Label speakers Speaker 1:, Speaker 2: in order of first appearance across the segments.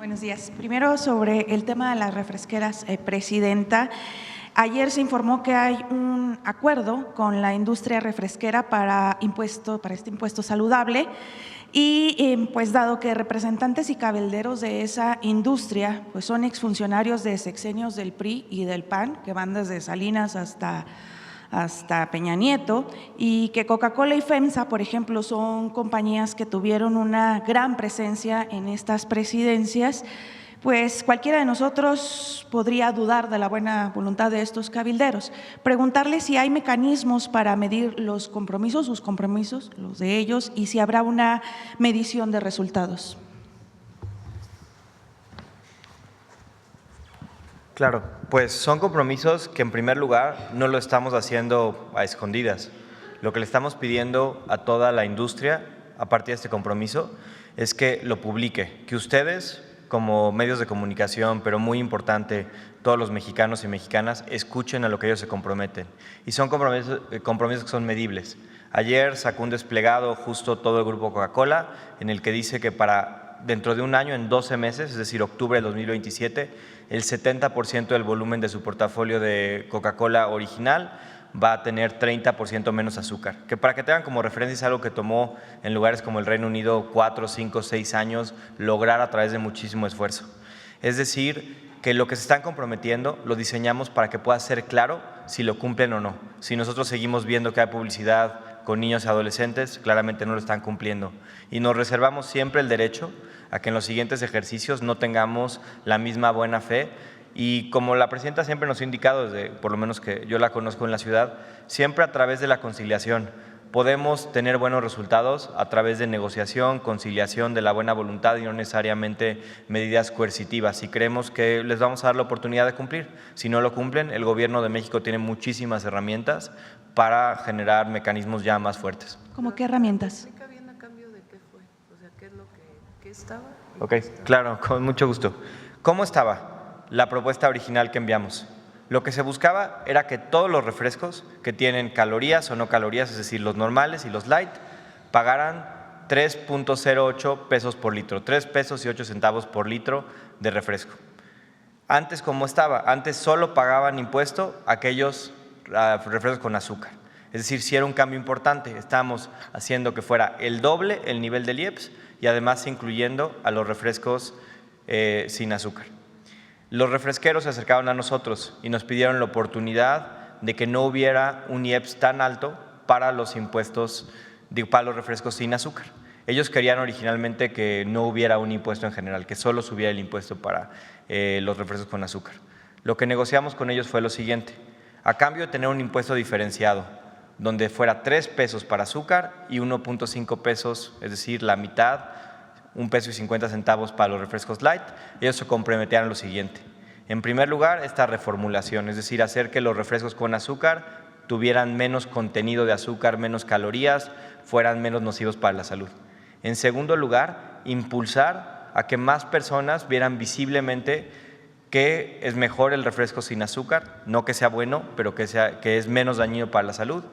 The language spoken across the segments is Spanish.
Speaker 1: Buenos días. Primero, sobre el tema de las refresqueras, Presidenta. Ayer se informó que hay un acuerdo con la industria refresquera para este impuesto saludable y pues dado que representantes y cabilderos de esa industria pues son exfuncionarios de sexenios del PRI y del PAN, que van desde Salinas hasta Peña Nieto, y que Coca-Cola y FEMSA, por ejemplo, son compañías que tuvieron una gran presencia en estas presidencias, pues cualquiera de nosotros podría dudar de la buena voluntad de estos cabilderos. Preguntarle si hay mecanismos para medir los compromisos, sus compromisos, los de ellos, y si habrá una medición de resultados.
Speaker 2: Claro, pues son compromisos que en primer lugar no lo estamos haciendo a escondidas. Lo que le estamos pidiendo a toda la industria a partir de este compromiso es que lo publique, que ustedes como medios de comunicación, pero muy importante, todos los mexicanos y mexicanas escuchen a lo que ellos se comprometen. Y son compromisos que son medibles. Ayer sacó un desplegado justo todo el grupo Coca-Cola en el que dice que para dentro de un año, en 12 meses, es decir, octubre de 2027, el 70% del volumen de su portafolio de Coca-Cola original va a tener 30% menos azúcar, que para que tengan como referencia es algo que tomó en lugares como el Reino Unido 4, 5, 6 años lograr a través de muchísimo esfuerzo. Es decir, que lo que se están comprometiendo lo diseñamos para que pueda ser claro si lo cumplen o no. Si nosotros seguimos viendo que hay publicidad con niños y adolescentes, claramente no lo están cumpliendo. Y nos reservamos siempre el derecho a que en los siguientes ejercicios no tengamos la misma buena fe. Y como la presidenta siempre nos ha indicado, desde por lo menos que yo la conozco en la ciudad, siempre a través de la conciliación podemos tener buenos resultados a través de negociación, conciliación, de la buena voluntad y no necesariamente medidas coercitivas. Y creemos que les vamos a dar la oportunidad de cumplir. Si no lo cumplen, el Gobierno de México tiene muchísimas herramientas para generar mecanismos ya más fuertes.
Speaker 1: ¿Cómo qué herramientas?
Speaker 3: ¿Explica bien a cambio de qué fue? O sea, ¿qué es lo que estaba?
Speaker 2: Ok, claro, con mucho gusto. ¿Cómo estaba la propuesta original que enviamos? Lo que se buscaba era que todos los refrescos que tienen calorías o no calorías, es decir, los normales y los light, pagaran 3.08 pesos por litro, 3 pesos y 8 centavos por litro de refresco. Antes, ¿cómo estaba? Antes solo pagaban impuesto aquellos refrescos con azúcar. Es decir, sí era un cambio importante, estábamos haciendo que fuera el doble el nivel del IEPS y además incluyendo a los refrescos sin azúcar. Los refresqueros se acercaron a nosotros y nos pidieron la oportunidad de que no hubiera un IEPS tan alto para los impuestos, para los refrescos sin azúcar. Ellos querían originalmente que no hubiera un impuesto en general, que solo subiera el impuesto para los refrescos con azúcar. Lo que negociamos con ellos fue lo siguiente: a cambio de tener un impuesto diferenciado, donde fuera 3 pesos para azúcar y 1.5 pesos, es decir, la mitad, 1 peso y 50 centavos para los refrescos light, ellos se comprometían a lo siguiente. En primer lugar, esta reformulación, es decir, hacer que los refrescos con azúcar tuvieran menos contenido de azúcar, menos calorías, fueran menos nocivos para la salud. En segundo lugar, impulsar a que más personas vieran visiblemente que es mejor el refresco sin azúcar, no que sea bueno, pero que es menos dañino para la salud.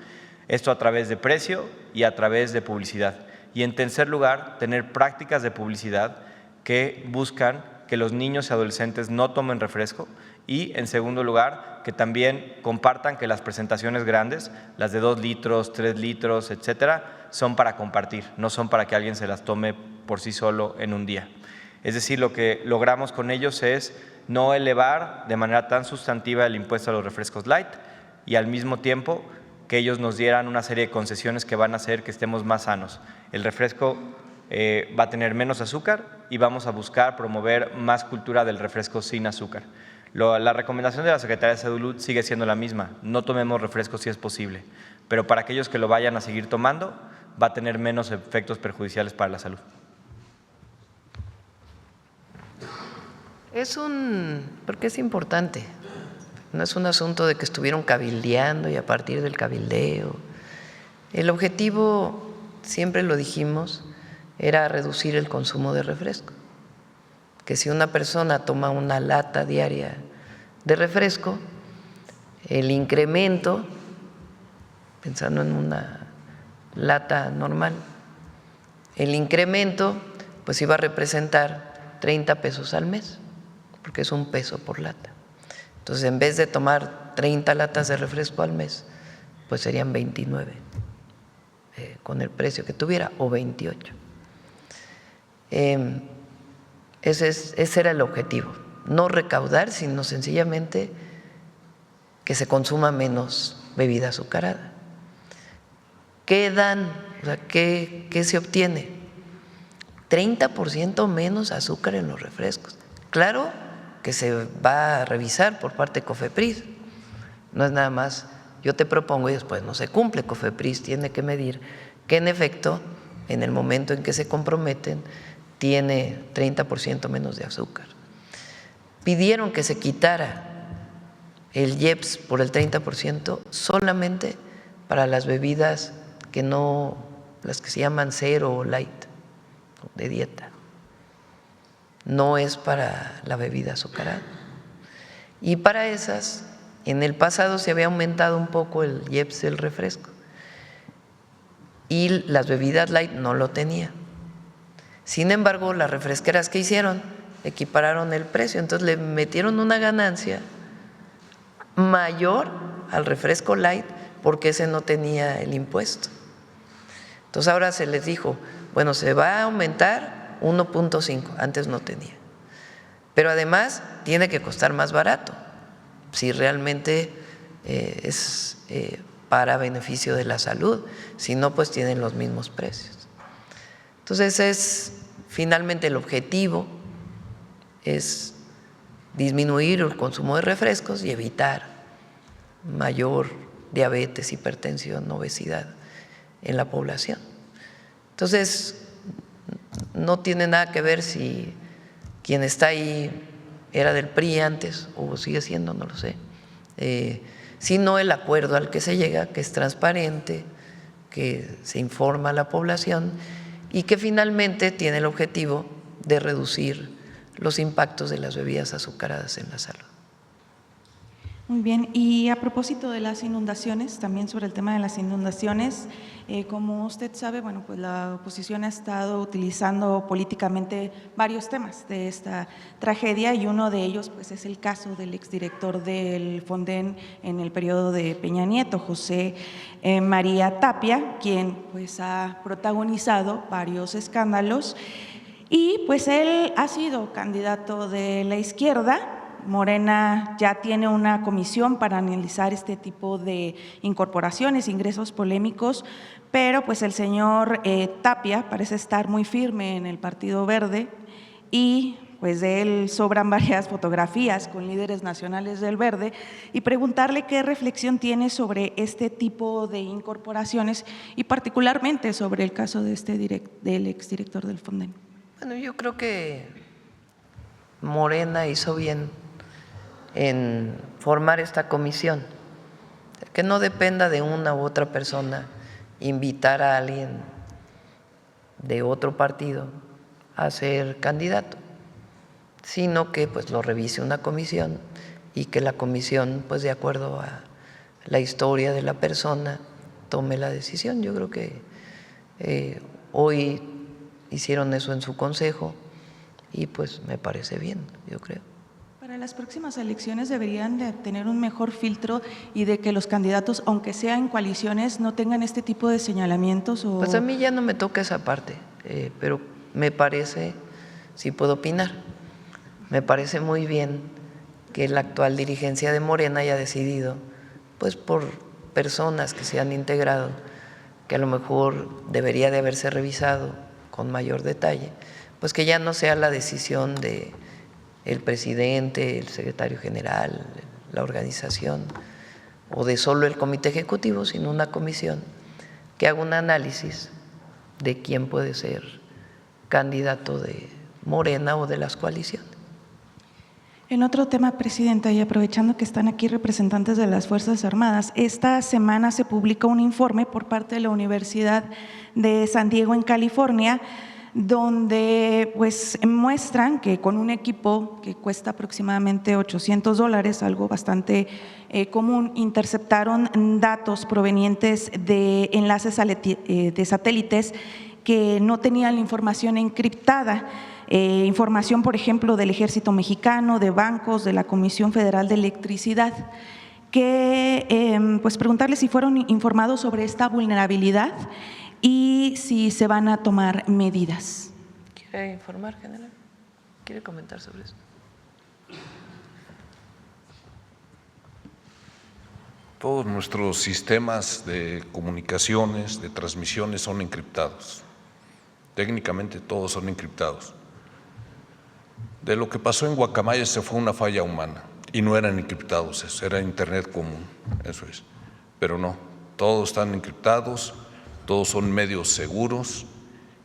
Speaker 2: Esto a través de precio y a través de publicidad. Y en tercer lugar, tener prácticas de publicidad que buscan que los niños y adolescentes no tomen refresco y, en segundo lugar, que también compartan que las presentaciones grandes, las de 2 litros, 3 litros, etcétera, son para compartir, no son para que alguien se las tome por sí solo en un día. Es decir, lo que logramos con ellos es no elevar de manera tan sustantiva el impuesto a los refrescos light y al mismo tiempo que ellos nos dieran una serie de concesiones que van a hacer que estemos más sanos. El refresco va a tener menos azúcar y vamos a buscar promover más cultura del refresco sin azúcar. La recomendación de la Secretaría de Salud sigue siendo la misma: no tomemos refresco si es posible, pero para aquellos que lo vayan a seguir tomando va a tener menos efectos perjudiciales para la salud.
Speaker 3: Porque es importante, no es un asunto de que estuvieron cabildeando y a partir del cabildeo. El objetivo, siempre lo dijimos, era reducir el consumo de refresco. Que si una persona toma una lata diaria de refresco, el incremento, pensando en una lata normal, el incremento pues iba a representar 30 pesos al mes, porque es 1 peso por lata. Entonces, en vez de tomar 30 latas de refresco al mes, pues serían 29 con el precio que tuviera, o 28. Ese era el objetivo, no recaudar, sino sencillamente que se consuma menos bebida azucarada. ¿Qué dan? O sea, ¿qué se obtiene? 30% menos azúcar en los refrescos. Claro que se va a revisar por parte de COFEPRIS. No es nada más yo te propongo y después no se cumple. COFEPRIS tiene que medir que en efecto, en el momento en que se comprometen, tiene 30% menos de azúcar. Pidieron que se quitara el IEPS por el 30% solamente para las bebidas que no, las que se llaman cero o light, de dieta. No es para la bebida azucarada. Y para esas, en el pasado se había aumentado un poco el IEPS del refresco y las bebidas light no lo tenían. Sin embargo, las refresqueras que hicieron equipararon el precio, entonces le metieron una ganancia mayor al refresco light porque ese no tenía el impuesto. Entonces ahora se les dijo, bueno, se va a aumentar 1.5, antes no tenía, pero además tiene que costar más barato si realmente es para beneficio de la salud, si no, pues tienen los mismos precios. Entonces es finalmente el objetivo es disminuir el consumo de refrescos y evitar mayor diabetes, hipertensión, obesidad en la población. Entonces no tiene nada que ver si quien está ahí era del PRI antes o sigue siendo, no lo sé, sino el acuerdo al que se llega, que es transparente, que se informa a la población y que finalmente tiene el objetivo de reducir los impactos de las bebidas azucaradas en la salud.
Speaker 1: Muy bien, y a propósito de las inundaciones, también sobre el tema de las inundaciones, como usted sabe, bueno, pues la oposición ha estado utilizando políticamente varios temas de esta tragedia y uno de ellos pues es el caso del exdirector del Fonden en el periodo de Peña Nieto, José María Tapia, quien pues ha protagonizado varios escándalos y pues él ha sido candidato de la izquierda. Morena ya tiene una comisión para analizar este tipo de incorporaciones, ingresos polémicos, pero pues el señor Tapia parece estar muy firme en el Partido Verde y pues de él sobran varias fotografías con líderes nacionales del Verde y preguntarle qué reflexión tiene sobre este tipo de incorporaciones y particularmente sobre el caso de del exdirector del Fonden.
Speaker 3: Bueno, yo creo que Morena hizo bien en formar esta comisión, que no dependa de una u otra persona invitar a alguien de otro partido a ser candidato, sino que pues lo revise una comisión y que la comisión pues de acuerdo a la historia de la persona tome la decisión. Yo creo que hoy hicieron eso en su consejo y pues me parece bien, yo creo.
Speaker 1: Para las próximas elecciones deberían de tener un mejor filtro y de que los candidatos, aunque sean en coaliciones, no tengan este tipo de señalamientos.
Speaker 3: Pues a mí ya no me toca esa parte, pero me parece, sí puedo opinar, me parece muy bien que la actual dirigencia de Morena haya decidido, pues por personas que se han integrado, que a lo mejor debería de haberse revisado con mayor detalle, pues que ya no sea la decisión de el presidente, el secretario general, la organización o de solo el comité ejecutivo, sino una comisión que haga un análisis de quién puede ser candidato de Morena o de las coaliciones.
Speaker 1: En otro tema, Presidenta, y aprovechando que están aquí representantes de las Fuerzas Armadas, esta semana se publica un informe por parte de la Universidad de San Diego en California, donde pues muestran que con un equipo que cuesta aproximadamente $800, algo bastante común, interceptaron datos provenientes de enlaces de satélites que no tenían la información encriptada. información, por ejemplo, del Ejército Mexicano, de bancos, de la Comisión Federal de Electricidad, que pues preguntarles si fueron informados sobre esta vulnerabilidad y si se van a tomar medidas.
Speaker 3: ¿Quiere informar, general? ¿Quiere comentar sobre eso?
Speaker 4: Todos nuestros sistemas de comunicaciones, de transmisiones son encriptados. Técnicamente todos son encriptados. De lo que pasó en Guacamaya se fue una falla humana y no eran encriptados, eso era internet común, eso es. Pero no, todos están encriptados, todos son medios seguros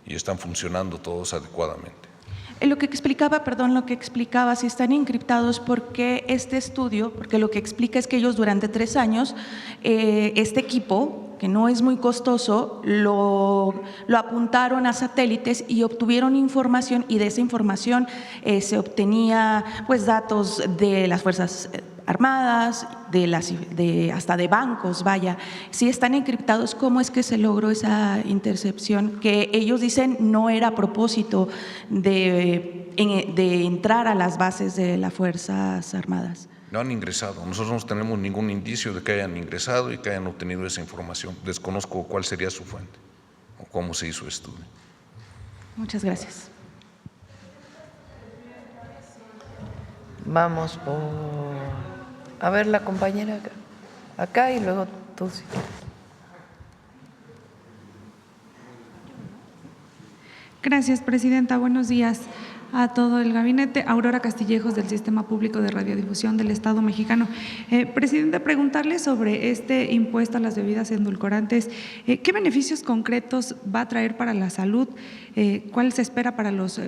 Speaker 4: y están funcionando todos adecuadamente.
Speaker 1: Lo que explicaba, si están encriptados, porque este estudio, porque lo que explica es que ellos durante 3 años, este equipo, que no es muy costoso, lo apuntaron a satélites y obtuvieron información, y de esa información se obtenía pues datos de las Fuerzas Armadas, hasta de bancos, vaya. Si están encriptados, ¿cómo es que se logró esa intercepción? Que ellos dicen no era a propósito de entrar a las bases de las Fuerzas Armadas.
Speaker 4: No han ingresado, nosotros no tenemos ningún indicio de que hayan ingresado y que hayan obtenido esa información. Desconozco cuál sería su fuente o cómo se hizo el estudio.
Speaker 1: Muchas gracias.
Speaker 3: Vamos por… A ver, la compañera acá y luego tú, si quieres.
Speaker 5: Gracias, presidenta. Buenos días a todo el gabinete. Aurora Castillejos, del Sistema Público de Radiodifusión del Estado Mexicano. Presidenta, preguntarle sobre este impuesto a las bebidas endulcorantes. ¿Qué beneficios concretos va a traer para la salud? ¿Cuál se espera para los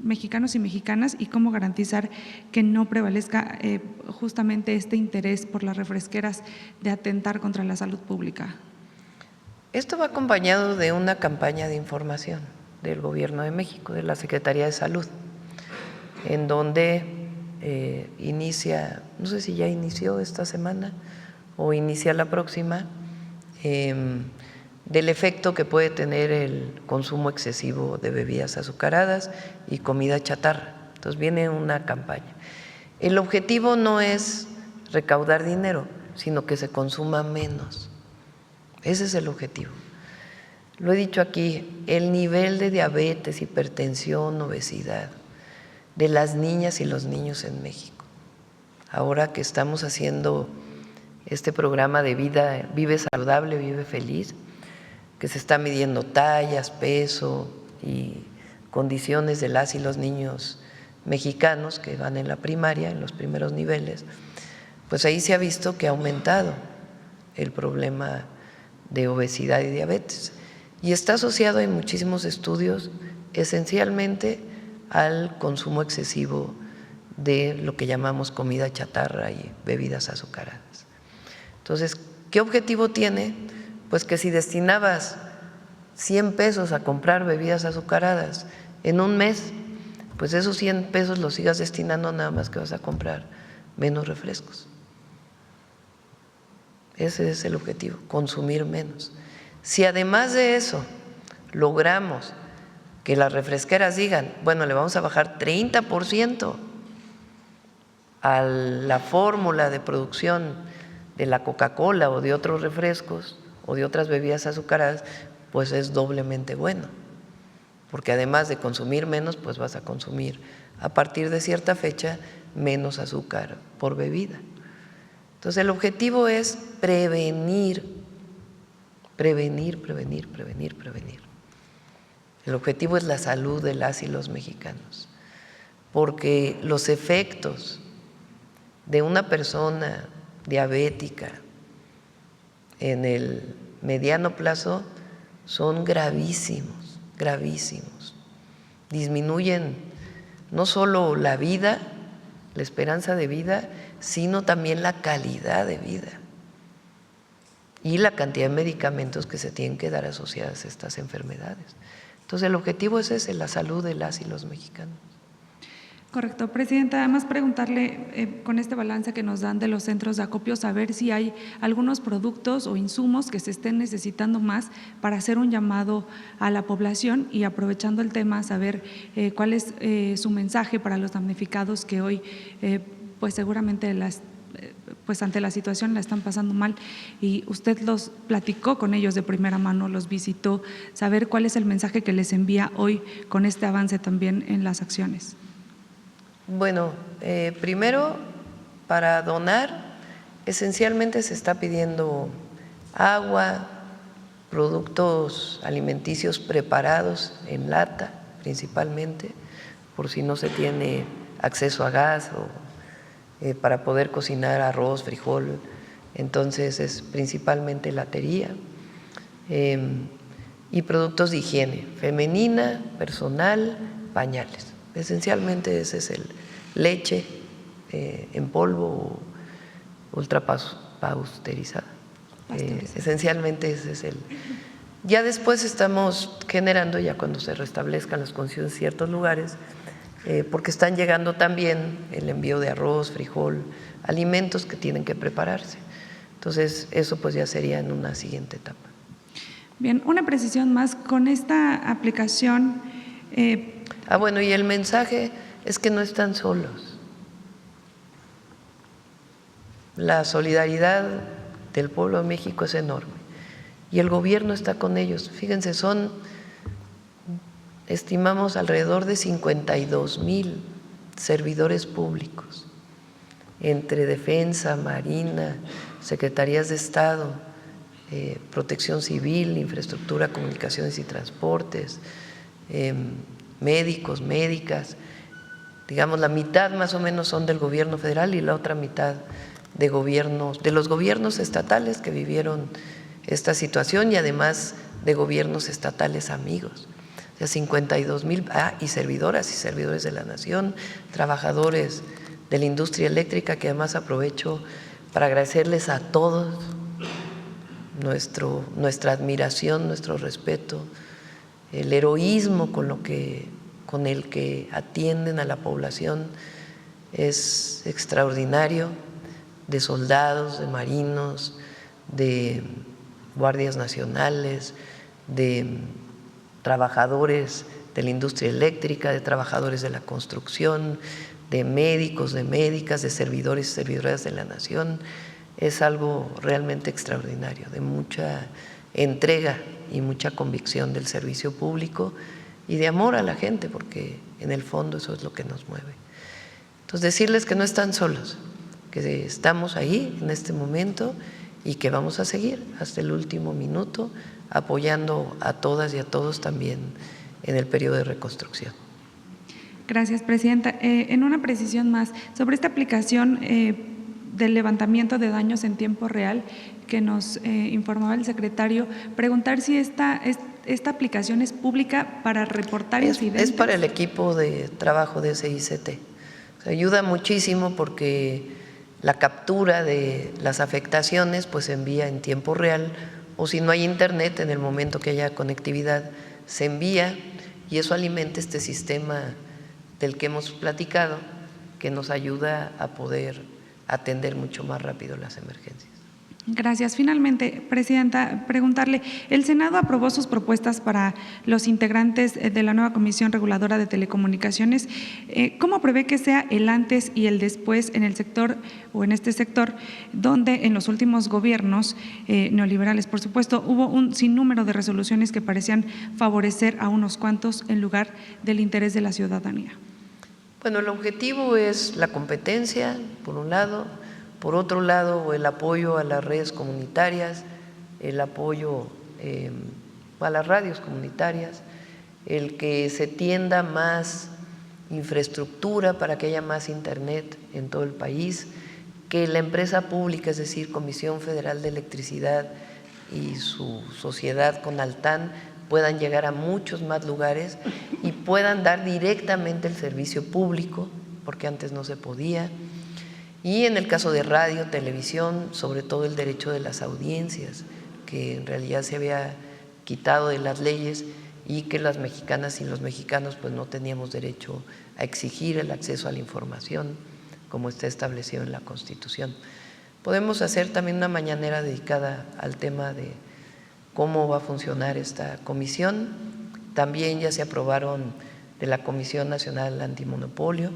Speaker 5: mexicanos y mexicanas? ¿Y cómo garantizar que no prevalezca justamente este interés por las refresqueras de atentar contra la salud pública?
Speaker 3: Esto va acompañado de una campaña de información del Gobierno de México, de la Secretaría de Salud, en donde inicia, no sé si ya inició esta semana o inicia la próxima, del efecto que puede tener el consumo excesivo de bebidas azucaradas y comida chatarra. Entonces viene una campaña. El objetivo no es recaudar dinero, sino que se consuma menos. Ese es el objetivo. Lo he dicho aquí, el nivel de diabetes, hipertensión, obesidad de las niñas y los niños en México. Ahora que estamos haciendo este programa de vida, Vive Saludable, Vive Feliz, que se está midiendo tallas, peso y condiciones de las y los niños mexicanos que van en la primaria, en los primeros niveles, pues ahí se ha visto que ha aumentado el problema de obesidad y diabetes. Y está asociado en muchísimos estudios esencialmente al consumo excesivo de lo que llamamos comida chatarra y bebidas azucaradas. Entonces, ¿qué objetivo tiene? Pues que si destinabas 100 pesos a comprar bebidas azucaradas en un mes, pues esos 100 pesos los sigas destinando, nada más que vas a comprar menos refrescos. Ese es el objetivo, consumir menos. Si además de eso logramos que las refresqueras digan, bueno, le vamos a bajar 30% a la fórmula de producción de la Coca-Cola o de otros refrescos o de otras bebidas azucaradas, pues es doblemente bueno, porque además de consumir menos, pues vas a consumir a partir de cierta fecha menos azúcar por bebida. Entonces el objetivo es prevenir. El objetivo es la salud de las y los mexicanos, porque los efectos de una persona diabética en el mediano plazo son gravísimos, gravísimos. Disminuyen no solo la vida, la esperanza de vida, sino también la calidad de vida y la cantidad de medicamentos que se tienen que dar asociadas a estas enfermedades. Entonces el objetivo es ese, la salud de las y los mexicanos.
Speaker 5: Correcto, Presidenta. Además, preguntarle, con este balance que nos dan de los centros de acopio, saber si hay algunos productos o insumos que se estén necesitando más para hacer un llamado a la población, y aprovechando el tema, saber cuál es su mensaje para los damnificados que hoy, pues seguramente pues ante la situación la están pasando mal, y usted los platicó con ellos de primera mano, los visitó, saber cuál es el mensaje que les envía hoy con este avance también en las acciones.
Speaker 3: Bueno, primero, para donar, esencialmente se está pidiendo agua, productos alimenticios preparados en lata, principalmente, por si no se tiene acceso a gas o para poder cocinar arroz, frijol. Entonces es principalmente latería y productos de higiene femenina, personal, pañales. Esencialmente ese es el leche en polvo ultrapasteurizada. Esencialmente ese es el… Ya después estamos generando, ya cuando se restablezcan las condiciones en ciertos lugares, porque están llegando también el envío de arroz, frijol, alimentos que tienen que prepararse. Entonces eso pues ya sería en una siguiente etapa.
Speaker 5: Bien, una precisión más, con esta aplicación…
Speaker 3: bueno, y el mensaje es que no están solos. La solidaridad del pueblo de México es enorme y el gobierno está con ellos. Fíjense, estimamos alrededor de 52,000 servidores públicos, entre Defensa, Marina, Secretarías de Estado, Protección Civil, Infraestructura, Comunicaciones y Transportes, médicos, médicas. Digamos, la mitad más o menos son del gobierno federal y la otra mitad de los gobiernos estatales que vivieron esta situación, y además de gobiernos estatales amigos. O sea, 52,000, y servidoras y servidores de la nación, trabajadores de la industria eléctrica, que además aprovecho para agradecerles a todos nuestra admiración, nuestro respeto, el heroísmo con el que atienden a la población es extraordinario, de soldados, de marinos, de guardias nacionales, de trabajadores de la industria eléctrica, de trabajadores de la construcción, de médicos, de médicas, de servidores y servidoras de la nación. Es algo realmente extraordinario, de mucha entrega y mucha convicción del servicio público y de amor a la gente, porque en el fondo eso es lo que nos mueve. Entonces, decirles que no están solos, que estamos ahí en este momento y que vamos a seguir hasta el último minuto apoyando a todas y a todos también en el periodo de reconstrucción.
Speaker 5: Gracias, Presidenta. En una precisión más, sobre esta aplicación del levantamiento de daños en tiempo real que nos informaba el secretario, preguntar si esta aplicación es pública para reportar incidentes.
Speaker 3: Es para el equipo de trabajo de SICT. O sea, ayuda muchísimo porque la captura de las afectaciones pues se envía en tiempo real, o si no hay internet, en el momento que haya conectividad se envía, y eso alimenta este sistema del que hemos platicado, que nos ayuda a poder atender mucho más rápido las emergencias.
Speaker 5: Gracias. Finalmente, Presidenta, preguntarle, el Senado aprobó sus propuestas para los integrantes de la nueva Comisión Reguladora de Telecomunicaciones. ¿Cómo prevé que sea el antes y el después en el sector o en este sector, donde en los últimos gobiernos neoliberales, por supuesto, hubo un sinnúmero de resoluciones que parecían favorecer a unos cuantos en lugar del interés de la ciudadanía?
Speaker 3: Bueno, el objetivo es la competencia, por un lado. Por otro lado, el apoyo a las redes comunitarias, el apoyo a las radios comunitarias, el que se tienda más infraestructura para que haya más internet en todo el país, que la empresa pública, es decir, Comisión Federal de Electricidad y su sociedad con Altán, puedan llegar a muchos más lugares y puedan dar directamente el servicio público, porque antes no se podía. Y en el caso de radio, televisión, sobre todo el derecho de las audiencias, que en realidad se había quitado de las leyes y que las mexicanas y los mexicanos pues no teníamos derecho a exigir el acceso a la información como está establecido en la Constitución. Podemos hacer también una mañanera dedicada al tema de cómo va a funcionar esta comisión. También ya se aprobaron de la Comisión Nacional Antimonopolio,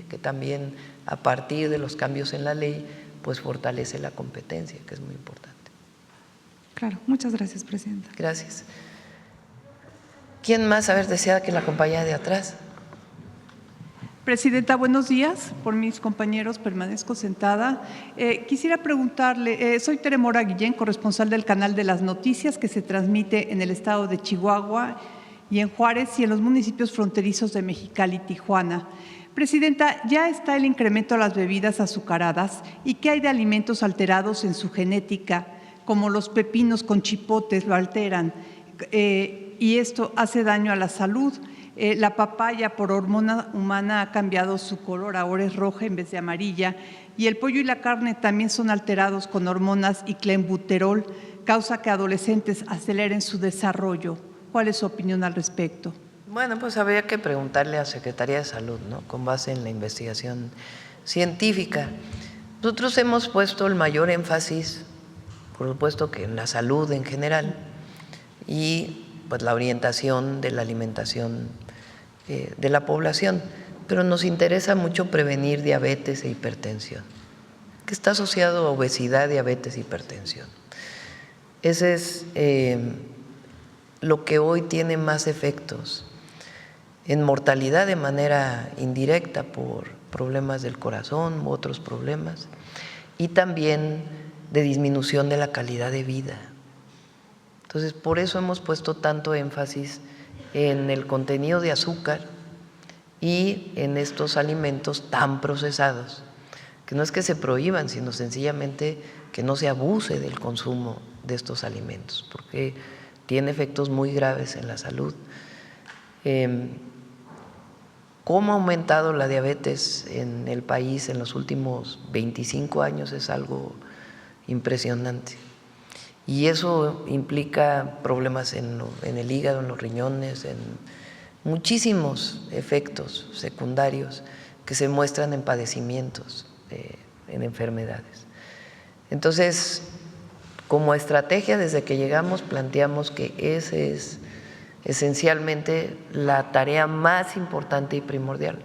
Speaker 3: que también a partir de los cambios en la ley pues fortalece la competencia, que es muy importante.
Speaker 5: Claro, muchas gracias, presidenta.
Speaker 3: Gracias. ¿Quién más? A ver, desea que la acompañe de atrás.
Speaker 6: Presidenta, buenos días. Por mis compañeros permanezco sentada. Quisiera preguntarle, soy Tere Mora Guillén, corresponsal del Canal de las Noticias, que se transmite en el estado de Chihuahua y en Juárez y en los municipios fronterizos de Mexicali y Tijuana. Presidenta, ya está el incremento a las bebidas azucaradas y ¿qué hay de alimentos alterados en su genética, como los pepinos con chipotes lo alteran? Y esto hace daño a la salud. La papaya por hormona humana ha cambiado su color, ahora es roja en vez de amarilla, y el pollo y la carne también son alterados con hormonas y clenbuterol, causa que adolescentes aceleren su desarrollo. ¿Cuál es su opinión al respecto?
Speaker 3: Bueno, pues habría que preguntarle a Secretaría de Salud, ¿no? Con base en la investigación científica. Nosotros hemos puesto el mayor énfasis, por supuesto que en la salud en general, y pues la orientación de la alimentación de la población, pero nos interesa mucho prevenir diabetes e hipertensión, que está asociado a obesidad, diabetes e hipertensión. Ese es lo que hoy tiene más efectos en mortalidad de manera indirecta por problemas del corazón u otros problemas, y también de disminución de la calidad de vida. Entonces, por eso hemos puesto tanto énfasis en el contenido de azúcar y en estos alimentos tan procesados, que no es que se prohíban, sino sencillamente que no se abuse del consumo de estos alimentos, porque tiene efectos muy graves en la salud. ¿Cómo ha aumentado la diabetes en el país en los últimos 25 años? Es algo impresionante. Y eso implica problemas en el hígado, en los riñones, en muchísimos efectos secundarios que se muestran en padecimientos, en enfermedades. Entonces, como estrategia, desde que llegamos planteamos que ese es esencialmente la tarea más importante y primordial,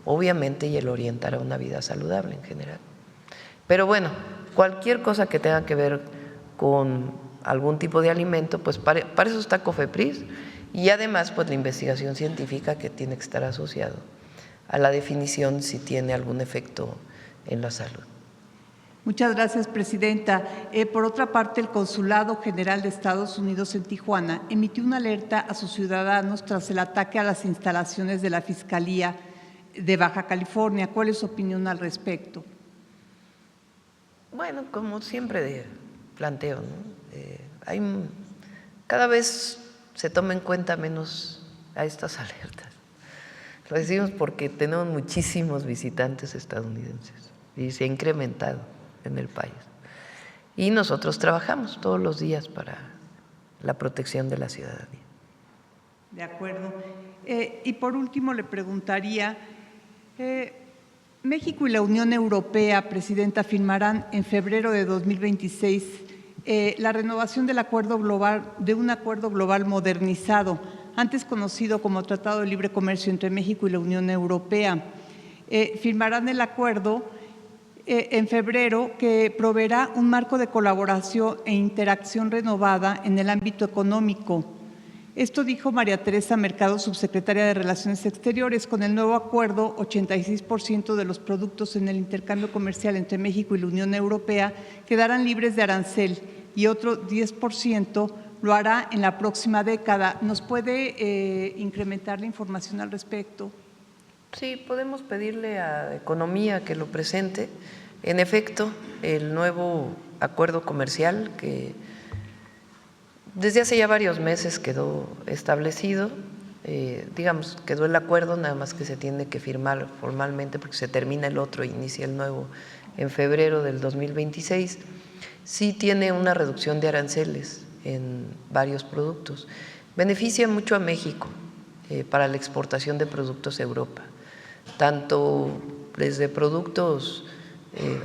Speaker 3: obviamente, y el orientar a una vida saludable en general. Pero bueno, cualquier cosa que tenga que ver con algún tipo de alimento, pues para eso está COFEPRIS, y además pues la investigación científica que tiene que estar asociado a la definición si tiene algún efecto en la salud.
Speaker 6: Muchas gracias, presidenta. Por otra parte, el Consulado General de Estados Unidos en Tijuana emitió una alerta a sus ciudadanos tras el ataque a las instalaciones de la Fiscalía de Baja California. ¿Cuál es su opinión al respecto?
Speaker 3: Bueno, como siempre planteo, ¿no? Cada vez se toma en cuenta menos a estas alertas. Lo decimos porque tenemos muchísimos visitantes estadounidenses y se ha incrementado en el país. Y nosotros trabajamos todos los días para la protección de la ciudadanía.
Speaker 6: De acuerdo. Y por último le preguntaría, México y la Unión Europea, presidenta, firmarán en febrero de 2026 la renovación del un acuerdo global modernizado, antes conocido como Tratado de Libre Comercio entre México y la Unión Europea. Firmarán el acuerdo en febrero, que proveerá un marco de colaboración e interacción renovada en el ámbito económico. Esto dijo María Teresa Mercado, subsecretaria de Relaciones Exteriores. Con el nuevo acuerdo, 86% de los productos en el intercambio comercial entre México y la Unión Europea quedarán libres de arancel y otro 10% lo hará en la próxima década. ¿Nos puede incrementar la información al respecto?
Speaker 3: Sí, podemos pedirle a Economía que lo presente. En efecto, el nuevo acuerdo comercial que desde hace ya varios meses quedó establecido, quedó el acuerdo, nada más que se tiene que firmar formalmente porque se termina el otro, inicia el nuevo en febrero del 2026. Sí tiene una reducción de aranceles en varios productos. beneficia mucho a México para la exportación de productos a Europa, tanto desde productos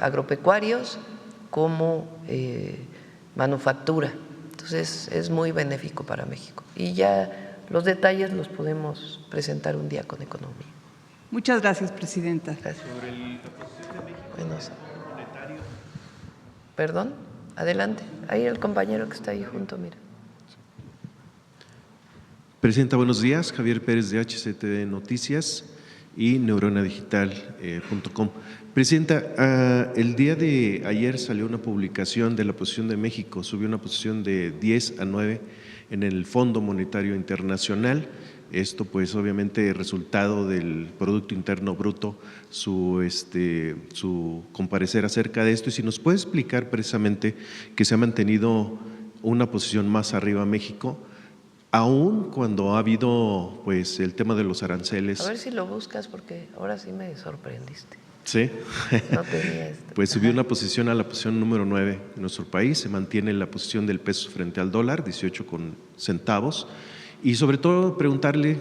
Speaker 3: agropecuarios como manufactura. Entonces, es muy benéfico para México. Y ya los detalles los podemos presentar un día con Economía.
Speaker 6: Muchas gracias, presidenta.
Speaker 3: Gracias. Bueno, perdón, adelante. Ahí el compañero que está ahí junto, mira.
Speaker 7: Presidenta, buenos días. Javier Pérez de HCTV Noticias y neuronadigital.com. Presidenta, el día de ayer salió una publicación de la posición de México, subió una posición de 10 a 9 en el Fondo Monetario Internacional. Esto pues obviamente resultado del Producto Interno Bruto, su comparecer acerca de esto. Y si nos puede explicar precisamente que se ha mantenido una posición más arriba México, aún cuando ha habido pues el tema de los aranceles.
Speaker 3: A ver si lo buscas porque ahora sí me sorprendiste.
Speaker 7: Sí,
Speaker 3: no tenía esto.
Speaker 7: Pues subió una posición a la posición número 9 en nuestro país, se mantiene la posición del peso frente al dólar, 18 centavos, y sobre todo preguntarle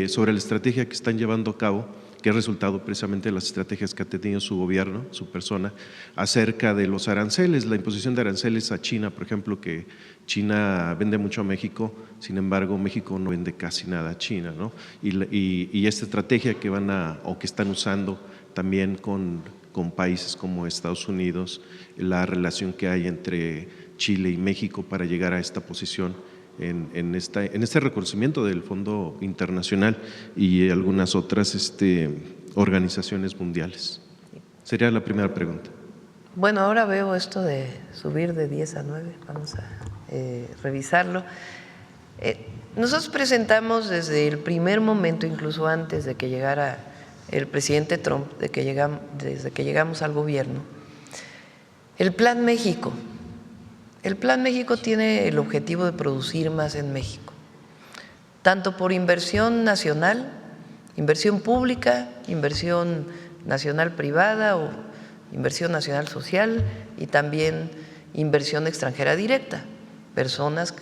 Speaker 7: sobre la estrategia que están llevando a cabo, que es resultado precisamente de las estrategias que ha tenido su gobierno, su persona, acerca de los aranceles, la imposición de aranceles a China, por ejemplo, que China vende mucho a México, sin embargo, México no vende casi nada a China, ¿no? Y esta estrategia que que están usando también con países como Estados Unidos, la relación que hay entre Chile y México para llegar a esta posición en este reconocimiento del Fondo Internacional y algunas otras organizaciones mundiales. Sería la primera pregunta.
Speaker 3: Bueno, ahora veo esto de subir de 10 a 9, vamos a revisarlo. Nosotros presentamos desde el primer momento, incluso antes de que llegara el presidente Trump, desde que llegamos al gobierno, el Plan México. El Plan México tiene el objetivo de producir más en México, tanto por inversión nacional, inversión pública, inversión nacional privada o inversión nacional social y también inversión extranjera directa, personas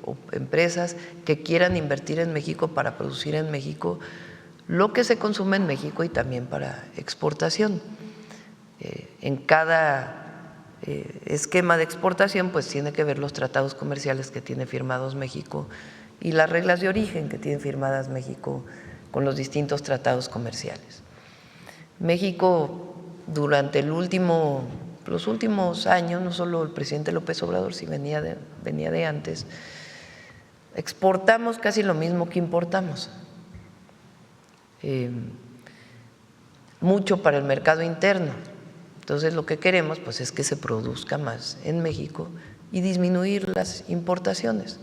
Speaker 3: o empresas que quieran invertir en México para producir en México lo que se consume en México y también para exportación. En cada esquema de exportación pues tiene que ver los tratados comerciales que tiene firmados México y las reglas de origen que tiene firmadas México con los distintos tratados comerciales. México durante los últimos años, no solo el presidente López Obrador, sí venía de antes, exportamos casi lo mismo que importamos. Mucho para el mercado interno. Entonces lo que queremos pues es que se produzca más en México y disminuir las importaciones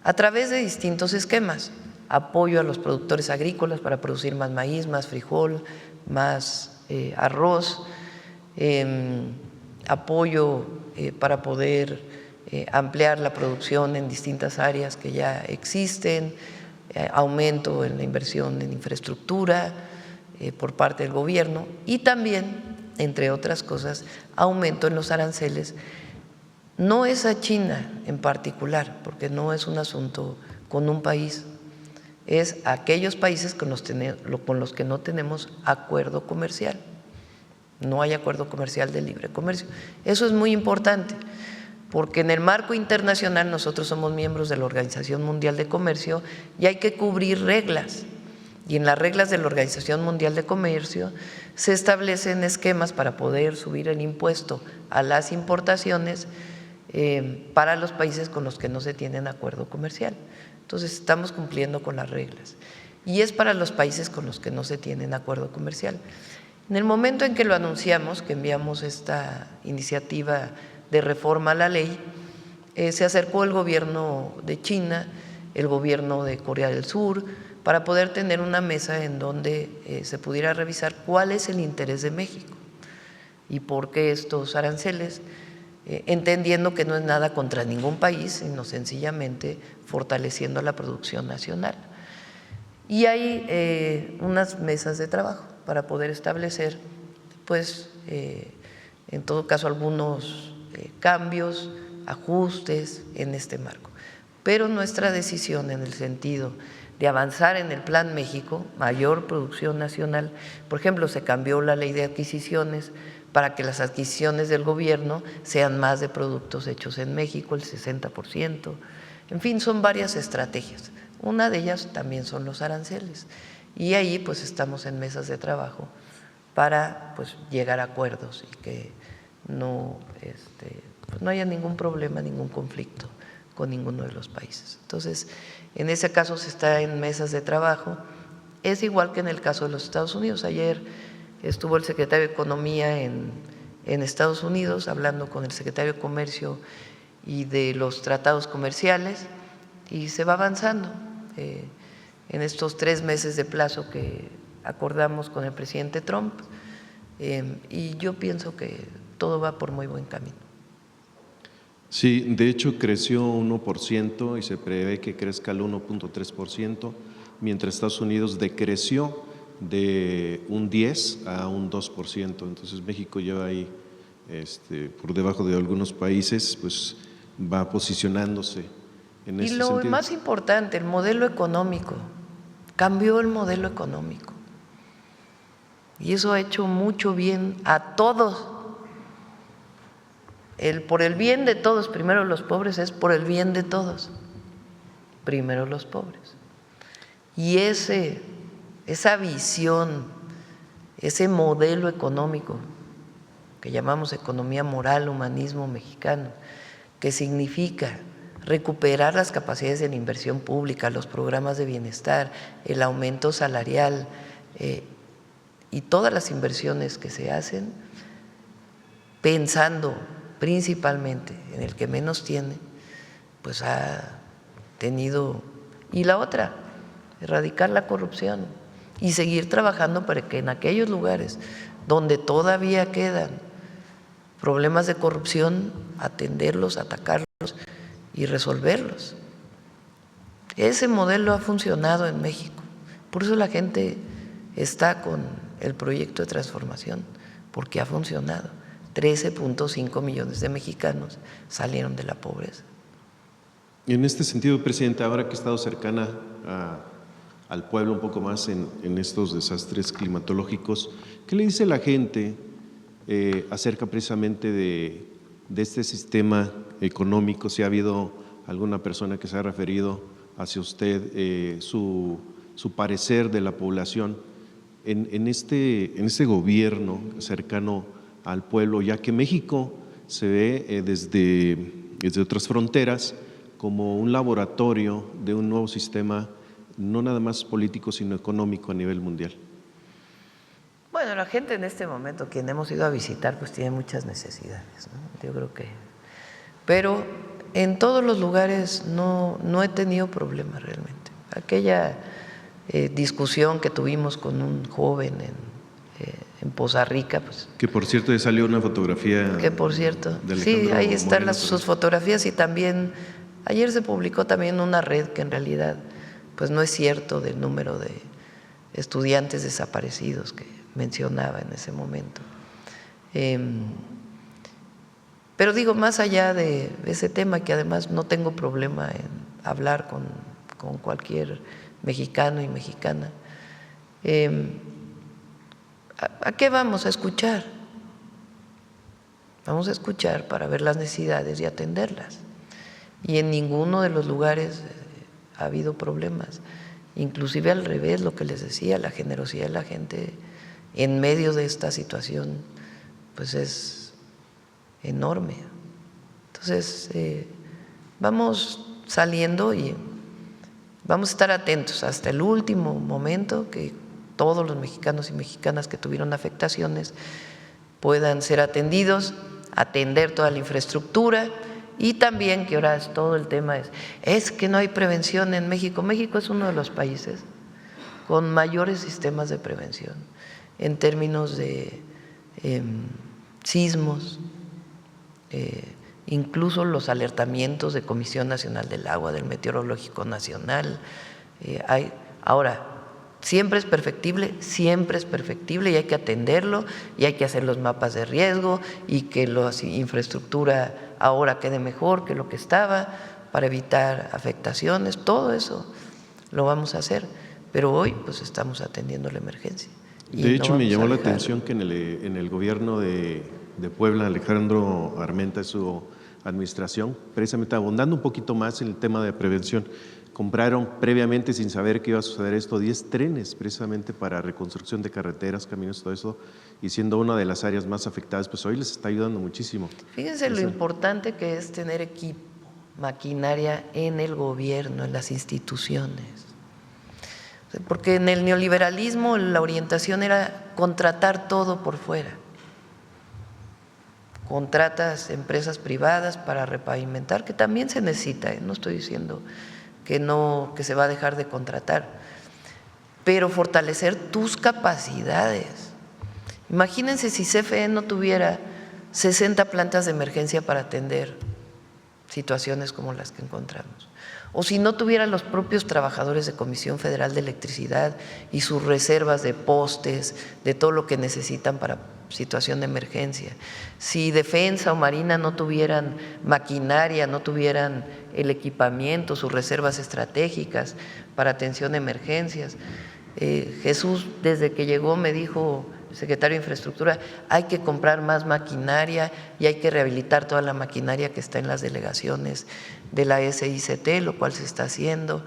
Speaker 3: a través de distintos esquemas: apoyo a los productores agrícolas para producir más maíz, más frijol, más arroz, apoyo para poder ampliar la producción en distintas áreas que ya existen, aumento en la inversión en infraestructura por parte del gobierno y también, entre otras cosas, aumento en los aranceles. No es a China en particular, porque no es un asunto con un país, es a aquellos países con los que no tenemos acuerdo comercial. No hay acuerdo comercial de libre comercio. Eso es muy importante, porque en el marco internacional nosotros somos miembros de la Organización Mundial de Comercio y hay que cubrir reglas. Y en las reglas de la Organización Mundial de Comercio se establecen esquemas para poder subir el impuesto a las importaciones para los países con los que no se tienen acuerdo comercial. Entonces estamos cumpliendo con las reglas y es para los países con los que no se tienen acuerdo comercial. En el momento en que lo anunciamos, que enviamos esta iniciativa de reforma a la ley, se acercó el gobierno de China, el gobierno de Corea del Sur, para poder tener una mesa en donde se pudiera revisar cuál es el interés de México y por qué estos aranceles, entendiendo que no es nada contra ningún país, sino sencillamente fortaleciendo la producción nacional. Y hay unas mesas de trabajo para poder establecer, pues, en todo caso, algunos cambios, ajustes en este marco. pero nuestra decisión en el sentido de avanzar en el Plan México, mayor producción nacional, por ejemplo, se cambió la ley de adquisiciones para que las adquisiciones del gobierno sean más de productos hechos en México, el 60%. En fin, son varias estrategias. Una de ellas también son los aranceles. Y ahí pues estamos en mesas de trabajo para pues llegar a acuerdos y que no, pues no haya ningún problema, ningún conflicto con ninguno de los países. Entonces, en ese caso se está en mesas de trabajo. Es igual que en el caso de los Estados Unidos. Ayer estuvo el secretario de Economía en Estados Unidos hablando con el secretario de Comercio y de los tratados comerciales y se va avanzando en estos 3 meses de plazo que acordamos con el presidente Trump y yo pienso que todo va por muy buen camino.
Speaker 7: Sí, de hecho creció 1% y se prevé que crezca el 1.3%, mientras Estados Unidos decreció de un 10 a un 2%. Entonces México lleva ahí por debajo de algunos países, pues va posicionándose en ese sentido.
Speaker 3: Y lo más importante, el modelo económico, cambió el modelo económico y eso ha hecho mucho bien a todos. Por el bien de todos, primero los pobres, es por el bien de todos, primero los pobres. Y esa visión, ese modelo económico que llamamos economía moral, humanismo mexicano, que significa recuperar las capacidades de la inversión pública, los programas de bienestar, el aumento salarial y todas las inversiones que se hacen, pensando principalmente en el que menos tiene, pues ha tenido… Y la otra, erradicar la corrupción y seguir trabajando para que en aquellos lugares donde todavía quedan problemas de corrupción, atenderlos, atacarlos y resolverlos. Ese modelo ha funcionado en México, por eso la gente está con el proyecto de transformación, porque ha funcionado. 13.5 millones de mexicanos salieron de la pobreza.
Speaker 7: En este sentido, Presidenta, ahora que he estado cercana al pueblo un poco más en estos desastres climatológicos, ¿qué le dice la gente acerca precisamente de este sistema económico? Si ha habido alguna persona que se ha referido hacia usted, su parecer de la población en este gobierno cercano al pueblo, ya que México se ve desde otras fronteras como un laboratorio de un nuevo sistema, no nada más político, sino económico a nivel mundial.
Speaker 3: Bueno, la gente en este momento, quien hemos ido a visitar, pues tiene muchas necesidades, ¿no? Yo creo que… Pero en todos los lugares no he tenido problemas realmente. Aquella discusión que tuvimos con un joven en Poza Rica, pues…
Speaker 7: Que por cierto ya salió una fotografía…
Speaker 3: Que por cierto, sí, ahí están sus fotografías y también… Ayer se publicó también una red que en realidad pues no es cierto del número de estudiantes desaparecidos que mencionaba en ese momento. Pero digo, más allá de ese tema, que además no tengo problema en hablar con cualquier mexicano y mexicana, ¿a qué vamos a escuchar? Vamos a escuchar para ver las necesidades y atenderlas. Y en ninguno de los lugares ha habido problemas. Inclusive al revés, lo que les decía, la generosidad de la gente en medio de esta situación pues es enorme. Entonces vamos saliendo y vamos a estar atentos hasta el último momento que todos los mexicanos y mexicanas que tuvieron afectaciones puedan ser atendidos, atender toda la infraestructura. Y también que ahora todo el tema es que no hay prevención en México. México es uno de los países con mayores sistemas de prevención en términos de sismos, incluso los alertamientos de Comisión Nacional del Agua, del Meteorológico Nacional. Ahora, siempre es perfectible y hay que atenderlo y hay que hacer los mapas de riesgo y que la infraestructura ahora quede mejor que lo que estaba, para evitar afectaciones, todo eso lo vamos a hacer. Pero hoy pues estamos atendiendo la emergencia.
Speaker 7: De hecho, me llamó la atención que en el gobierno de Puebla, Alejandro Armenta, su administración, precisamente abundando un poquito más en el tema de prevención, compraron previamente, sin saber que iba a suceder esto, 10 trenes precisamente para reconstrucción de carreteras, caminos, todo eso, y siendo una de las áreas más afectadas, pues hoy les está ayudando muchísimo.
Speaker 3: Fíjense lo importante que es tener equipo, maquinaria en el gobierno, en las instituciones. Porque en el neoliberalismo la orientación era contratar todo por fuera. Contratas empresas privadas para repavimentar, que también se necesita, no estoy diciendo que se va a dejar de contratar, pero fortalecer tus capacidades. Imagínense si CFE no tuviera 60 plantas de emergencia para atender situaciones como las que encontramos, o si no tuvieran los propios trabajadores de Comisión Federal de Electricidad y sus reservas de postes, de todo lo que necesitan para situación de emergencia, si Defensa o Marina no tuvieran maquinaria, no tuvieran el equipamiento, sus reservas estratégicas para atención de emergencias. Jesús, desde que llegó, me dijo, el secretario de Infraestructura, hay que comprar más maquinaria y hay que rehabilitar toda la maquinaria que está en las delegaciones de la SICT, lo cual se está haciendo.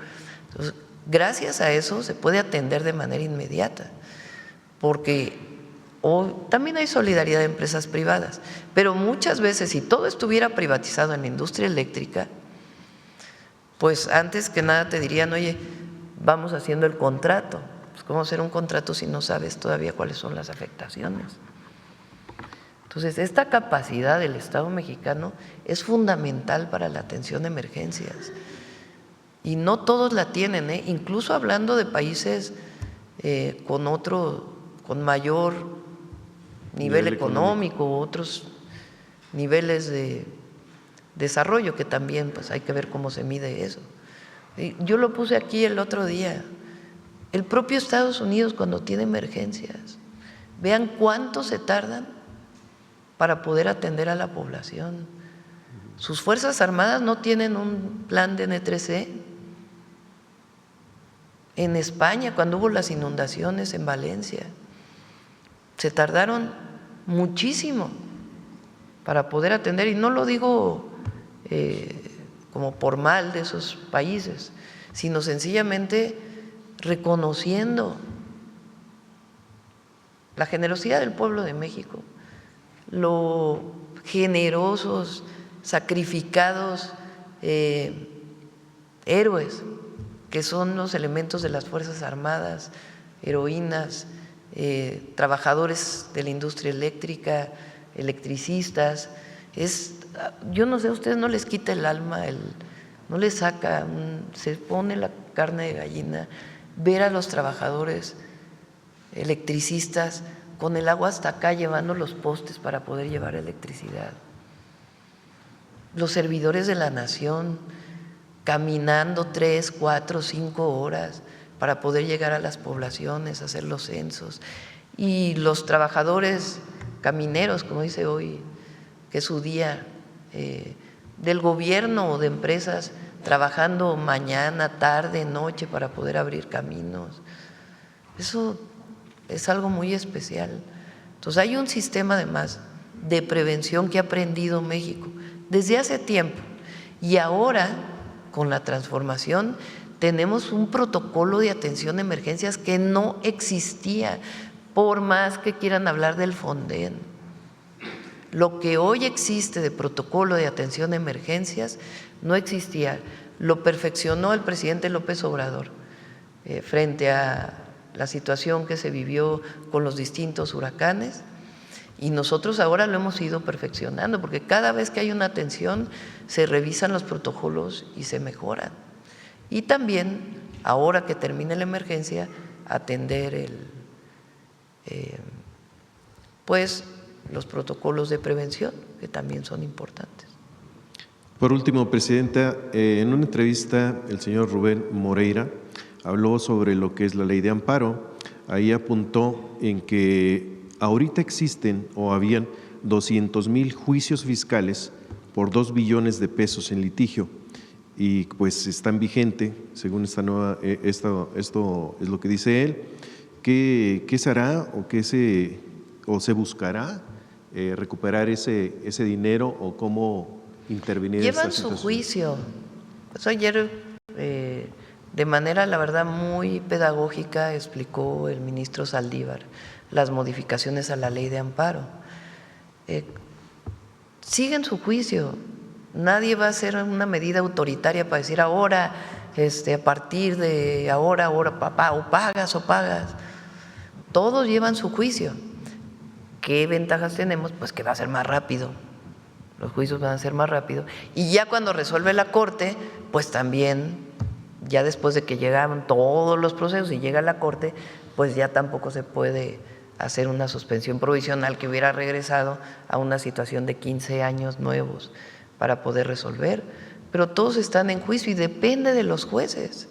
Speaker 3: Entonces, gracias a eso se puede atender de manera inmediata, porque también hay solidaridad de empresas privadas, pero muchas veces si todo estuviera privatizado en la industria eléctrica, pues antes que nada te dirían, oye, vamos haciendo el contrato. Pues ¿cómo hacer un contrato si no sabes todavía cuáles son las afectaciones? Entonces, esta capacidad del Estado mexicano es fundamental para la atención de emergencias y no todos la tienen, incluso hablando de países con mayor nivel económico u otros niveles de desarrollo, que también pues hay que ver cómo se mide eso. Yo lo puse aquí el otro día, el propio Estados Unidos cuando tiene emergencias, vean cuánto se tardan para poder atender a la población. Sus Fuerzas Armadas no tienen un plan de N3C. En España, cuando hubo las inundaciones en Valencia, se tardaron muchísimo para poder atender, y no lo digo como por mal de esos países, sino sencillamente reconociendo la generosidad del pueblo de México, lo generosos, sacrificados héroes que son los elementos de las Fuerzas Armadas, heroínas, trabajadores de la industria eléctrica, electricistas. Yo no sé, a ustedes no les quita el alma, no les saca, se pone la carne de gallina ver a los trabajadores electricistas con el agua hasta acá llevando los postes para poder llevar electricidad. Los servidores de la nación caminando 3, 4, 5 horas para poder llegar a las poblaciones, hacer los censos. Y los trabajadores camineros, como dice hoy, que es su día, del gobierno o de empresas, trabajando mañana, tarde, noche para poder abrir caminos. Eso es algo muy especial. Entonces hay un sistema además de prevención que ha aprendido México desde hace tiempo, y ahora con la transformación tenemos un protocolo de atención de emergencias que no existía, por más que quieran hablar del Fonden. Lo que hoy existe de protocolo de atención de emergencias no existía. Lo perfeccionó el presidente López Obrador frente a la situación que se vivió con los distintos huracanes, y nosotros ahora lo hemos ido perfeccionando, porque cada vez que hay una atención se revisan los protocolos y se mejoran. Y también, ahora que termine la emergencia, atender pues los protocolos de prevención, que también son importantes.
Speaker 7: Por último, Presidenta, en una entrevista el señor Rubén Moreira habló sobre lo que es la ley de amparo. Ahí apuntó en que ahorita existen o habían 200,000 juicios fiscales por 2 billones de pesos en litigio, y pues están vigente, según esta nueva, esto es lo que dice él. ¿Qué se hará o se buscará recuperar ese dinero o cómo intervenir en esta
Speaker 3: Llevan su
Speaker 7: situación?
Speaker 3: juicio. Pues ayer, de manera, la verdad, muy pedagógica, explicó el ministro Saldívar las modificaciones a la ley de amparo. Siguen su juicio. Nadie va a hacer una medida autoritaria para decir ahora, a partir de ahora, papá, o pagas. Todos llevan su juicio. ¿Qué ventajas tenemos? Pues que va a ser más rápido. Los juicios van a ser más rápido. Y ya cuando resuelve la Corte, pues también, ya después de que llegaron todos los procesos y llega a la Corte, pues ya tampoco se puede hacer una suspensión provisional que hubiera regresado a una situación de 15 años nuevos para poder resolver. Pero todos están en juicio y depende de los jueces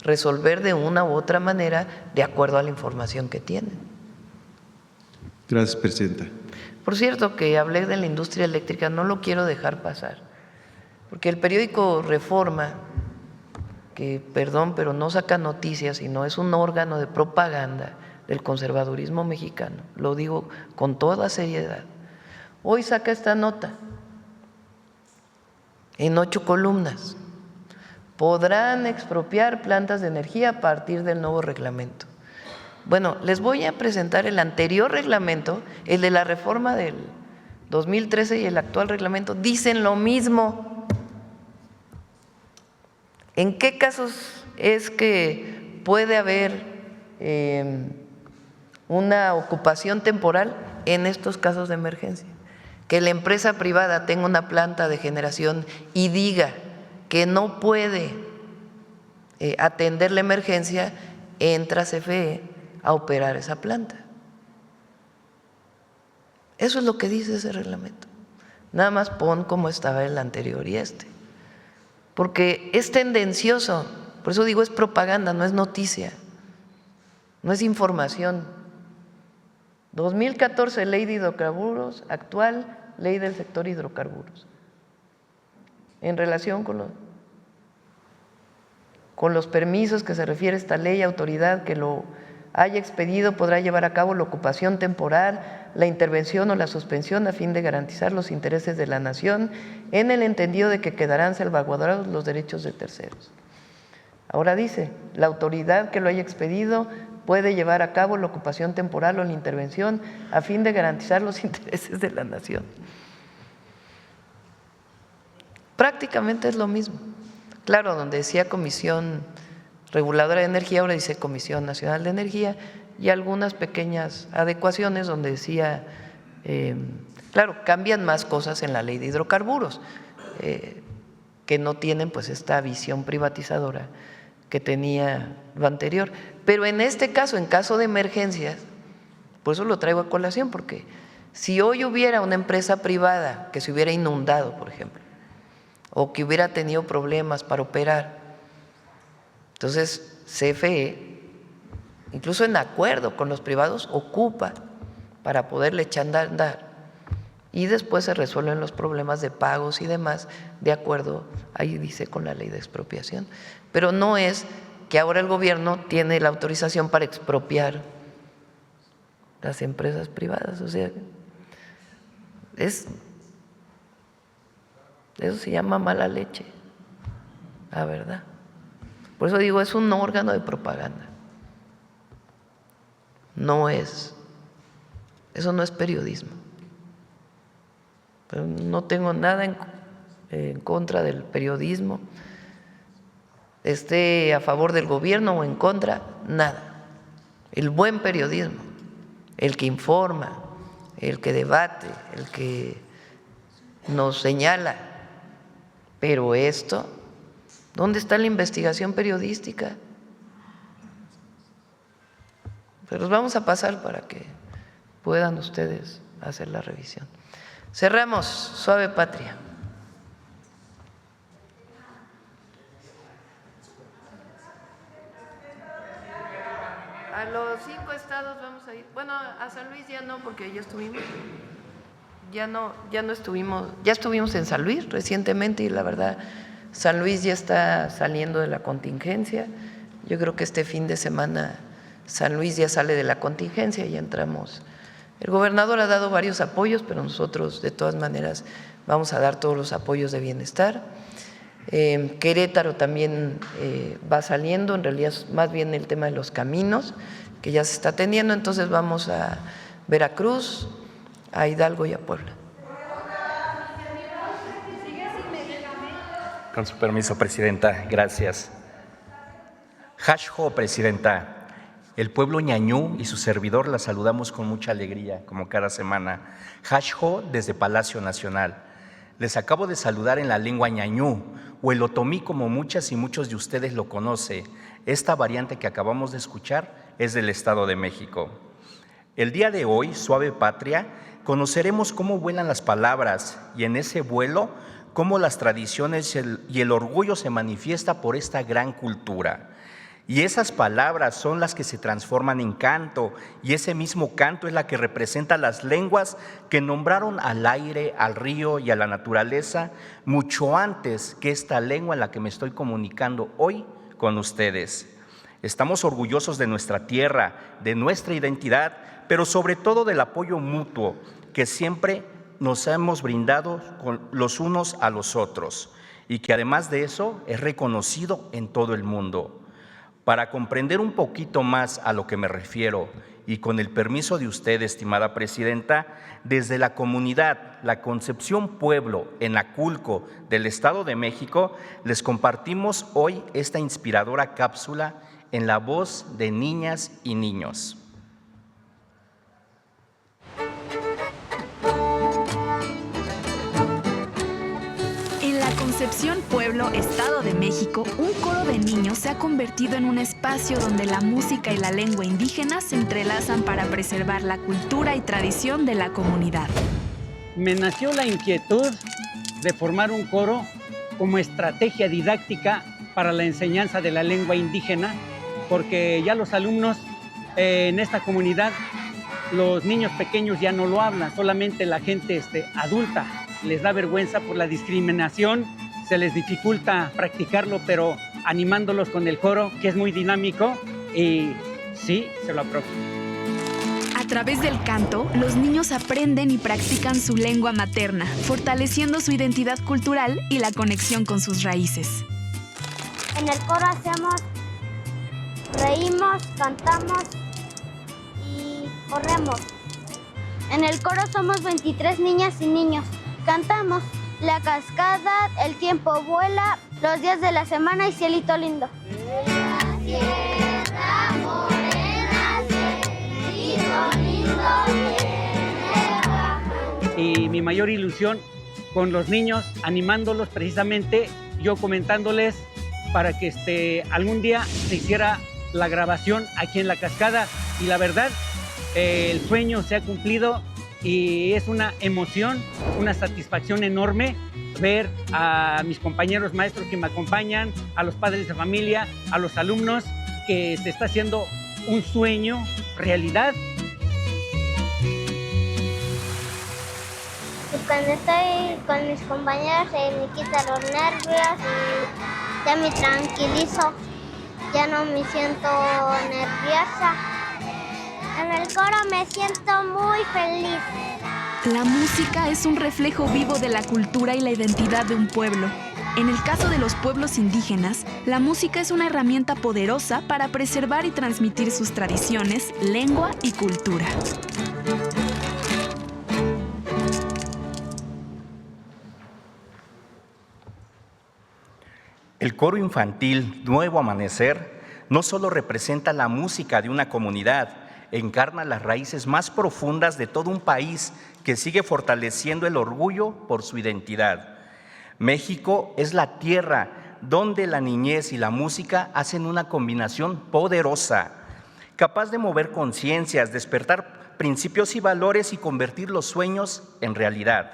Speaker 3: resolver de una u otra manera de acuerdo a la información que tienen.
Speaker 7: Gracias, Presidenta.
Speaker 3: Por cierto, que hablé de la industria eléctrica, no lo quiero dejar pasar, porque el periódico Reforma, que perdón, pero no saca noticias, sino es un órgano de propaganda del conservadurismo mexicano, lo digo con toda seriedad, hoy saca esta nota en 8 columnas. Podrán expropiar plantas de energía a partir del nuevo reglamento. Bueno, les voy a presentar el anterior reglamento, el de la reforma del 2013 y el actual reglamento, dicen lo mismo. ¿En qué casos es que puede haber una ocupación temporal? En estos casos de emergencia. Que la empresa privada tenga una planta de generación y diga que no puede atender la emergencia, entra CFE a operar esa planta. Eso es lo que dice ese reglamento. Nada más pon como estaba el anterior y porque es tendencioso, por eso digo es propaganda, no es noticia, no es información. 2014, ley de hidrocarburos, actual ley del sector hidrocarburos. En relación con los permisos que se refiere a esta ley, autoridad que lo haya expedido podrá llevar a cabo la ocupación temporal, la intervención o la suspensión a fin de garantizar los intereses de la nación en el entendido de que quedarán salvaguardados los derechos de terceros. Ahora dice, la autoridad que lo haya expedido puede llevar a cabo la ocupación temporal o la intervención a fin de garantizar los intereses de la nación. Prácticamente es lo mismo. Claro, donde decía Comisión Reguladora de Energía, ahora dice Comisión Nacional de Energía, y algunas pequeñas adecuaciones donde decía, claro, cambian más cosas en la ley de hidrocarburos, que no tienen pues esta visión privatizadora que tenía lo anterior. Pero en este caso, en caso de emergencias, por eso lo traigo a colación, porque si hoy hubiera una empresa privada que se hubiera inundado, por ejemplo, o que hubiera tenido problemas para operar, entonces CFE, incluso en acuerdo con los privados, ocupa para poderle echar a andar y después se resuelven los problemas de pagos y demás de acuerdo, ahí dice, con la ley de expropiación. Pero no es que ahora el gobierno tiene la autorización para expropiar las empresas privadas, o sea, eso se llama mala leche, la verdad. Por eso digo, es un órgano de propaganda. Eso no es periodismo. Pero no tengo nada en contra del periodismo, esté a favor del gobierno o en contra, nada. El buen periodismo, el que informa, el que debate, el que nos señala. Pero esto, ¿dónde está la investigación periodística? Pero los vamos a pasar para que puedan ustedes hacer la revisión. Cerramos, suave patria. A los 5 estados vamos a ir. Bueno, a San Luis ya no, porque ya estuvimos. Ya estuvimos en San Luis recientemente y la verdad San Luis ya está saliendo de la contingencia. Yo creo que este fin de semana San Luis ya sale de la contingencia y entramos. El gobernador ha dado varios apoyos, pero nosotros de todas maneras vamos a dar todos los apoyos de bienestar. Querétaro también va saliendo, en realidad más bien el tema de los caminos, que ya se está atendiendo, entonces vamos a Veracruz, a Hidalgo y a Puebla.
Speaker 8: Con su permiso, Presidenta, gracias. Hashho, Presidenta. El pueblo ñañú y su servidor la saludamos con mucha alegría, como cada semana. Hashho desde Palacio Nacional. Les acabo de saludar en la lengua ñañú, o el otomí, como muchas y muchos de ustedes lo conocen. Esta variante que acabamos de escuchar es del Estado de México. El día de hoy, Suave Patria, conoceremos cómo vuelan las palabras y en ese vuelo, cómo las tradiciones y el orgullo se manifiesta por esta gran cultura. Y esas palabras son las que se transforman en canto, y ese mismo canto es la que representa las lenguas que nombraron al aire, al río y a la naturaleza mucho antes que esta lengua en la que me estoy comunicando hoy con ustedes. Estamos orgullosos de nuestra tierra, de nuestra identidad, pero sobre todo del apoyo mutuo que siempre nos hemos brindado los unos a los otros, y que además de eso es reconocido en todo el mundo. Para comprender un poquito más a lo que me refiero, y con el permiso de usted, estimada Presidenta, desde la comunidad La Concepción Pueblo en Aculco del Estado de México, les compartimos hoy esta inspiradora cápsula en la voz de niñas y niños.
Speaker 9: Concepción Pueblo, Estado de México, un coro de niños se ha convertido en un espacio donde la música y la lengua indígena se entrelazan para preservar la cultura y tradición de la comunidad.
Speaker 10: Me nació la inquietud de formar un coro como estrategia didáctica para la enseñanza de la lengua indígena, porque ya los alumnos en esta comunidad, los niños pequeños ya no lo hablan, solamente la gente adulta les da vergüenza por la discriminación, se les dificulta practicarlo, pero animándolos con el coro, que es muy dinámico, y sí, se lo apropio.
Speaker 9: A través del canto, los niños aprenden y practican su lengua materna, fortaleciendo su identidad cultural y la conexión con sus raíces.
Speaker 11: En el coro reímos, cantamos y corremos. En el coro somos 23 niñas y niños. Cantamos La Cascada, El Tiempo Vuela, Los Días de la Semana y Cielito Lindo. La tierra morena, cielito lindo,
Speaker 10: y mi mayor ilusión con los niños, animándolos precisamente, yo comentándoles para que algún día se hiciera la grabación aquí en La Cascada, y la verdad, el sueño se ha cumplido. Y es una emoción, una satisfacción enorme ver a mis compañeros maestros que me acompañan, a los padres de familia, a los alumnos, que se está haciendo un sueño realidad.
Speaker 11: Y cuando estoy con mis compañeros me quita los nervios y ya me tranquilizo, ya no me siento nerviosa. En el coro me siento muy feliz.
Speaker 9: La música es un reflejo vivo de la cultura y la identidad de un pueblo. En el caso de los pueblos indígenas, la música es una herramienta poderosa para preservar y transmitir sus tradiciones, lengua y cultura.
Speaker 8: El coro infantil Nuevo Amanecer no solo representa la música de una comunidad, encarna las raíces más profundas de todo un país que sigue fortaleciendo el orgullo por su identidad. México es la tierra donde la niñez y la música hacen una combinación poderosa, capaz de mover conciencias, despertar principios y valores y convertir los sueños en realidad.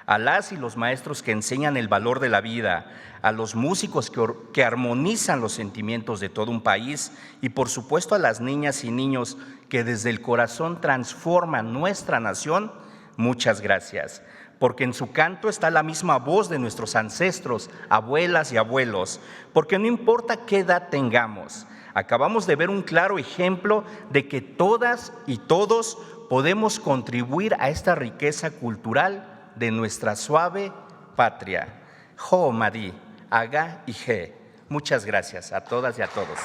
Speaker 8: A las y los maestros que enseñan el valor de la vida, a los músicos que armonizan los sentimientos de todo un país y por supuesto a las niñas y niños que desde el corazón transforman nuestra nación, Muchas gracias, porque en su canto está la misma voz de nuestros ancestros, abuelas y abuelos, porque no importa qué edad tengamos, acabamos de ver un claro ejemplo de que todas y todos podemos contribuir a esta riqueza cultural de nuestra suave patria. Jo Mari, Aga y Je. Muchas gracias a todas y a todos.